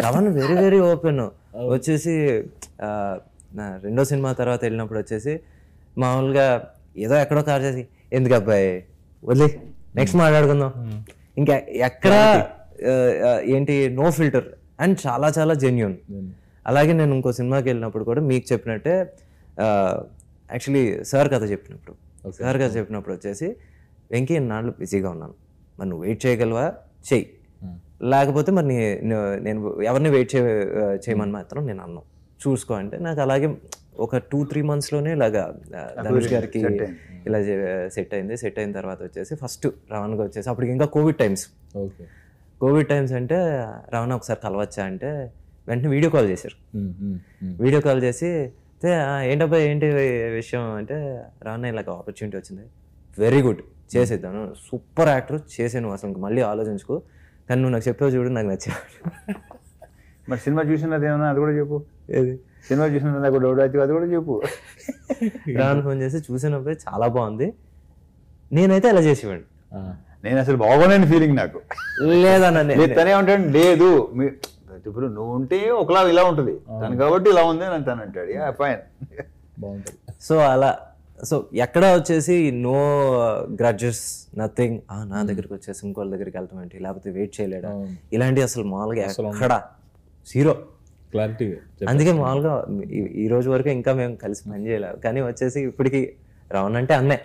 రవణ్ very very open. వచ్చేసి నా రెండో సినిమా తర్వాత వెళ్ళినప్పుడు వచ్చేసి మామూలుగా ఏదో ఎక్కడో కార్ చేసి ఎందుకు అబ్బాయి వదిలే నెక్స్ట్ మాట్లాడుకుందాం, ఇంకా ఎక్కడ ఏంటి నో ఫిల్టర్ అండ్ చాలా చాలా జెన్యూన్. అలాగే నేను ఇంకో సినిమాకి వెళ్ళినప్పుడు కూడా మీకు చెప్పినట్టే యాక్చువల్లీ సార్ కథ చెప్పినప్పుడు వచ్చేసి వెంకీ నాళ్ళు బిజీగా ఉన్నాను, మరి నువ్వు వెయిట్ చేయగలవా చెయ్యి, లేకపోతే మరి నేను ఎవరిని వెయిట్ చేయమని మాత్రం నేను అన్నాను చూసుకో అంటే. నాకు అలాగే ఒక 2-3 monthsలోనే ఇలాగా ధనుష్ గారికి ఇలా సెట్ అయింది. సెట్ అయిన తర్వాత వచ్చేసి ఫస్ట్ రవణ్గా వచ్చేసి అప్పటికి ఇంకా కోవిడ్ టైమ్స్ అంటే రవణ ఒకసారి కలవచ్చా అంటే వెంటనే వీడియో కాల్ చేశారు. వీడియో కాల్ చేసి ఏంటబ్బా ఏంటి విషయం అంటే రవణ ఇలాగ ఆపర్చునిటీ వచ్చింది, వెరీ గుడ్ చేసేద్దాను, సూపర్ యాక్టర్ చేసాను, అసలు మళ్ళీ ఆలోచించుకో, కానీ నువ్వు నాకు చెప్పావు చూడు నాకు నచ్చావు. మరి సినిమా చూసినది ఏమన్నా అది కూడా చెప్పు. ఏది సినిమా చూసినది నాకు డౌట్ అయితే అది కూడా చెప్పు. రాను ఫోన్ చేసి చూసినప్పుడు చాలా బాగుంది, నేనైతే ఇలా చేసేవాడిని. నేను అసలు బాగోలేని ఫీలింగ్ నాకు. లేదన్న తనే ఉంటాడు లేదు ఇప్పుడు నువ్వు ఉంటే ఒకలా ఇలా ఉంటుంది తను కాబట్టి ఇలా ఉంది అని తను అంటాడు ఫైన్ బాగుంటుంది. సో అలా సో ఎక్కడ వచ్చేసి నో గ్రడ్జెస్ నథింగ్, నా దగ్గరికి వచ్చేసి ఇంకోళ్ళ దగ్గరికి వెళ్తాం ఏంటి, లేకపోతే వెయిట్ చేయలేడా, ఇలాంటి అసలు మామూలుగా ఎక్కడ జీరో క్లారిటీ. అందుకే మామూలుగా ఈ రోజు వరకు ఇంకా మేము కలిసి పని చేయలేదు, కానీ వచ్చేసి ఇప్పటికి రవణ్ అంటే అన్నే.